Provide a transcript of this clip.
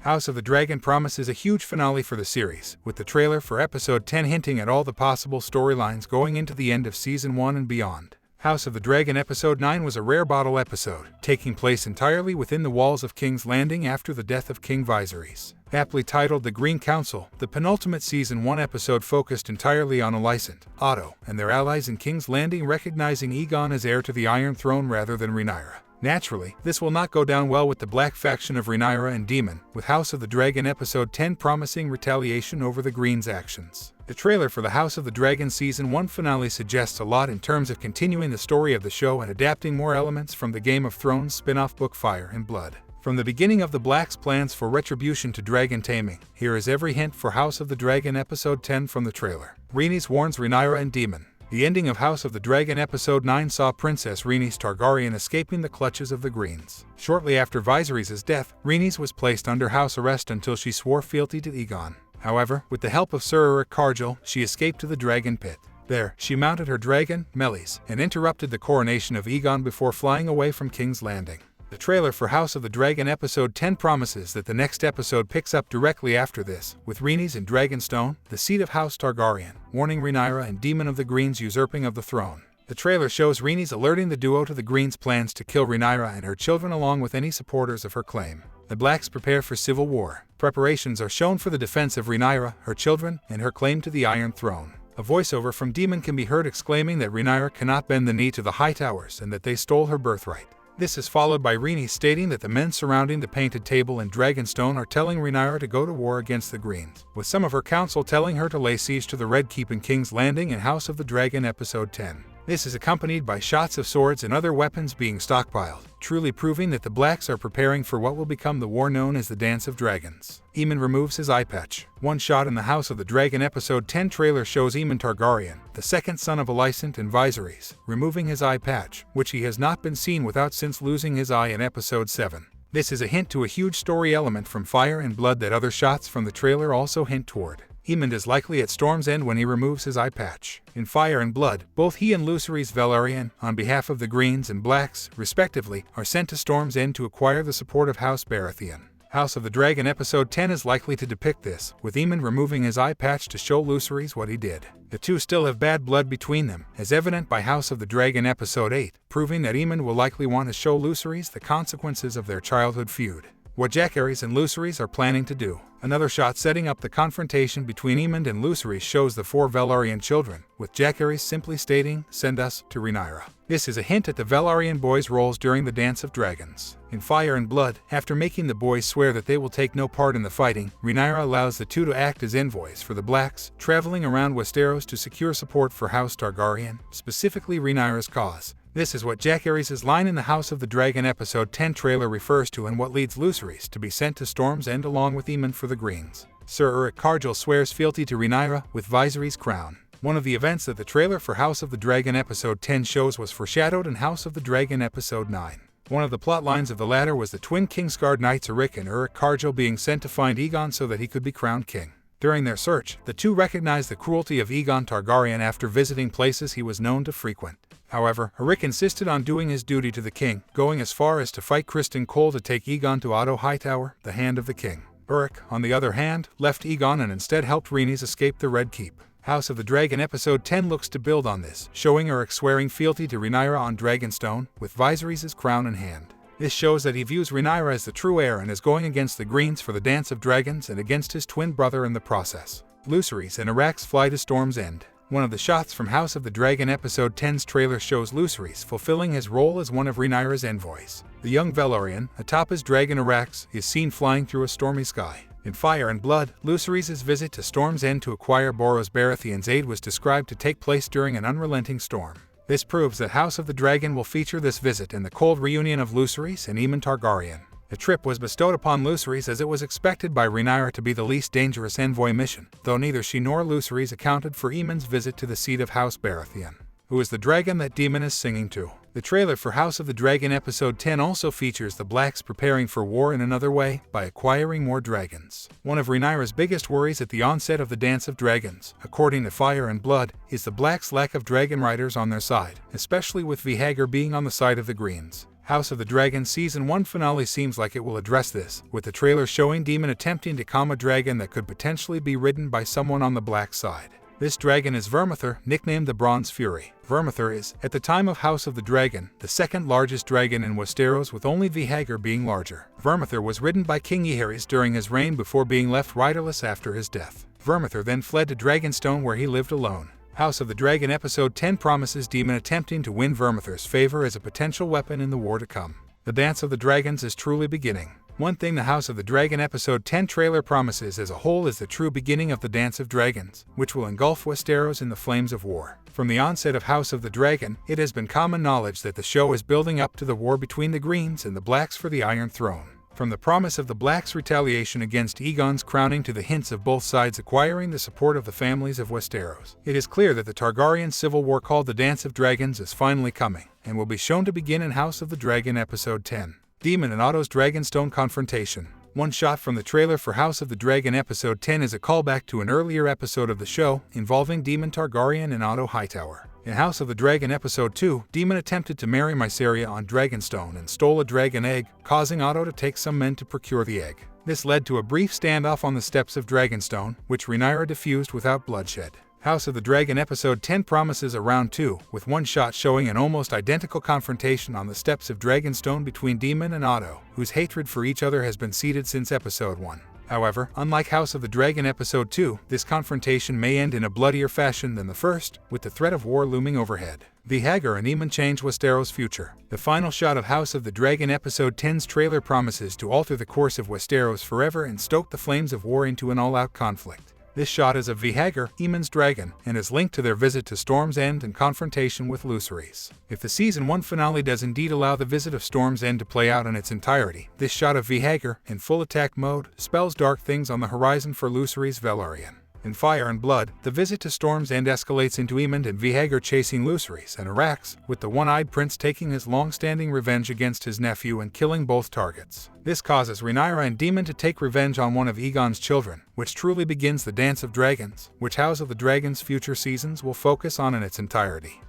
House of the Dragon promises a huge finale for the series, with the trailer for episode 10 hinting at all the possible storylines going into the end of season 1 and beyond. House of the Dragon episode 9 was a rare bottle episode, taking place entirely within the walls of King's Landing after the death of King Viserys. Aptly titled The Green Council, the penultimate season 1 episode focused entirely on Alicent, Otto, and their allies in King's Landing recognizing Aegon as heir to the Iron Throne rather than Rhaenyra. Naturally, this will not go down well with the black faction of Rhaenyra and Daemon, with House of the Dragon episode 10 promising retaliation over the Green's actions. The trailer for the House of the Dragon season 1 finale suggests a lot in terms of continuing the story of the show and adapting more elements from the Game of Thrones spin-off book Fire and Blood. From the beginning of the Black's plans for retribution to dragon taming, here is every hint for House of the Dragon episode 10 from the trailer. Rhaenys warns Rhaenyra and Daemon. The ending of House of the Dragon episode 9 saw Princess Rhaenys Targaryen escaping the clutches of the Greens. Shortly after Viserys' death, Rhaenys was placed under house arrest until she swore fealty to Aegon. However, with the help of Sir Erryk Cargyll, she escaped to the Dragon Pit. There, she mounted her dragon, Meleys, and interrupted the coronation of Aegon before flying away from King's Landing. The trailer for House of the Dragon episode 10 promises that the next episode picks up directly after this, with Rhaenys in Dragonstone, the seat of House Targaryen, warning Rhaenyra and Daemon of the Green's usurping of the throne. The trailer shows Rhaenys alerting the duo to the Green's plans to kill Rhaenyra and her children along with any supporters of her claim. The Blacks prepare for civil war. Preparations are shown for the defense of Rhaenyra, her children, and her claim to the Iron Throne. A voiceover from Daemon can be heard exclaiming that Rhaenyra cannot bend the knee to the High Towers and that they stole her birthright. This is followed by Rhaenys stating that the men surrounding the painted table in Dragonstone are telling Rhaenyra to go to war against the Greens, with some of her council telling her to lay siege to the Red Keep in King's Landing in House of the Dragon episode 10. This is accompanied by shots of swords and other weapons being stockpiled, truly proving that the Blacks are preparing for what will become the war known as the Dance of Dragons. Aemond removes his eyepatch. One shot in the House of the Dragon episode 10 trailer shows Aemond Targaryen, the second son of Alicent and Viserys, removing his eyepatch, which he has not been seen without since losing his eye in episode 7. This is a hint to a huge story element from Fire and Blood that other shots from the trailer also hint toward. Aemond is likely at Storm's End when he removes his eyepatch. In Fire and Blood, both he and Lucerys Velaryon, on behalf of the Greens and Blacks, respectively, are sent to Storm's End to acquire the support of House Baratheon. House of the Dragon episode 10 is likely to depict this, with Aemond removing his eyepatch to show Lucerys what he did. The two still have bad blood between them, as evident by House of the Dragon episode 8, proving that Aemond will likely want to show Lucerys the consequences of their childhood feud. What Jacaerys and Lucerys are planning to do. Another shot setting up the confrontation between Aemond and Lucerys shows the 4 Velaryon children, with Jacaerys simply stating, "Send us to Rhaenyra." This is a hint at the Velaryon boys' roles during the Dance of Dragons. In Fire and Blood, after making the boys swear that they will take no part in the fighting, Rhaenyra allows the two to act as envoys for the Blacks, traveling around Westeros to secure support for House Targaryen, specifically Rhaenyra's cause. This is what Jacaerys' line in the House of the Dragon episode 10 trailer refers to and what leads Lucerys to be sent to Storm's End along with Aemond for the Greens. Sir Erryk Cargyll swears fealty to Rhaenyra with Viserys' crown. One of the events that the trailer for House of the Dragon episode 10 shows was foreshadowed in House of the Dragon episode 9. One of the plot lines of the latter was the twin Kingsguard knights Erryk and Erryk Cargyll being sent to find Aegon so that he could be crowned king. During their search, the two recognized the cruelty of Aegon Targaryen after visiting places he was known to frequent. However, Erryk insisted on doing his duty to the king, going as far as to fight Criston Cole to take Aegon to Otto Hightower, the Hand of the King. Erryk, on the other hand, left Aegon and instead helped Rhaenys escape the Red Keep. House of the Dragon episode 10 looks to build on this, showing Erryk swearing fealty to Rhaenyra on Dragonstone, with Viserys' crown in hand. This shows that he views Rhaenyra as the true heir and is going against the Greens for the Dance of Dragons and against his twin brother in the process. Lucerys and Arrax fly to Storm's End. One of the shots from House of the Dragon episode 10's trailer shows Lucerys fulfilling his role as one of Rhaenyra's envoys. The young Velaryon, atop his dragon Arrax, is seen flying through a stormy sky. In Fire and Blood, Lucerys' visit to Storm's End to acquire Borros Baratheon's aid was described to take place during an unrelenting storm. This proves that House of the Dragon will feature this visit in the cold reunion of Lucerys and Aemond Targaryen. The trip was bestowed upon Lucerys as it was expected by Rhaenyra to be the least dangerous envoy mission, though neither she nor Lucerys accounted for Aemond's visit to the seat of House Baratheon. Who is the dragon that Daemon is singing to? The trailer for House of the Dragon episode 10 also features the Blacks preparing for war in another way, by acquiring more dragons. One of Rhaenyra's biggest worries at the onset of the Dance of Dragons, according to Fire and Blood, is the Blacks' lack of dragon riders on their side, especially with Vhagar being on the side of the Greens. House of the Dragon Season 1 finale seems like it will address this, with the trailer showing Daemon attempting to calm a dragon that could potentially be ridden by someone on the black side. This dragon is Vermithor, nicknamed the Bronze Fury. Vermithor is, at the time of House of the Dragon, the second largest dragon in Westeros, with only Vhagar being larger. Vermithor was ridden by King Jacaerys during his reign before being left riderless after his death. Vermithor then fled to Dragonstone, where he lived alone. House of the Dragon Episode 10 promises Daemon attempting to win Vermithor's favor as a potential weapon in the war to come. The Dance of the Dragons is truly beginning. One thing the House of the Dragon Episode 10 trailer promises as a whole is the true beginning of the Dance of Dragons, which will engulf Westeros in the flames of war. From the onset of House of the Dragon, it has been common knowledge that the show is building up to the war between the Greens and the Blacks for the Iron Throne. From the promise of the Blacks' retaliation against Aegon's crowning to the hints of both sides acquiring the support of the families of Westeros, it is clear that the Targaryen civil war called the Dance of Dragons is finally coming, and will be shown to begin in House of the Dragon Episode 10. Daemon and Otto's Dragonstone Confrontation. One shot from the trailer for House of the Dragon Episode 10 is a callback to an earlier episode of the show involving Daemon Targaryen and Otto Hightower. In House of the Dragon Episode 2, Daemon attempted to marry Mysaria on Dragonstone and stole a dragon egg, causing Otto to take some men to procure the egg. This led to a brief standoff on the steps of Dragonstone, which Rhaenyra defused without bloodshed. House of the Dragon Episode 10 promises a round 2, with one shot showing an almost identical confrontation on the steps of Dragonstone between Daemon and Otto, whose hatred for each other has been seeded since Episode 1. However, unlike House of the Dragon Episode 2, this confrontation may end in a bloodier fashion than the first, with the threat of war looming overhead. Vhagar and Aemond change Westeros' future. The final shot of House of the Dragon Episode 10's trailer promises to alter the course of Westeros forever and stoke the flames of war into an all-out conflict. This shot is of Vhagar, Aemond's dragon, and is linked to their visit to Storm's End and confrontation with Lucerys. If the Season 1 finale does indeed allow the visit of Storm's End to play out in its entirety, this shot of Vhagar, in full attack mode, spells dark things on the horizon for Lucerys Velaryon. In Fire and Blood, the visit to Storm's End escalates into Aemond and Vhagar chasing Lucerys and Arrax, with the one-eyed prince taking his long-standing revenge against his nephew and killing both targets. This causes Rhaenyra and Daemon to take revenge on one of Aegon's children, which truly begins the Dance of Dragons, which House of the Dragon's future seasons will focus on in its entirety.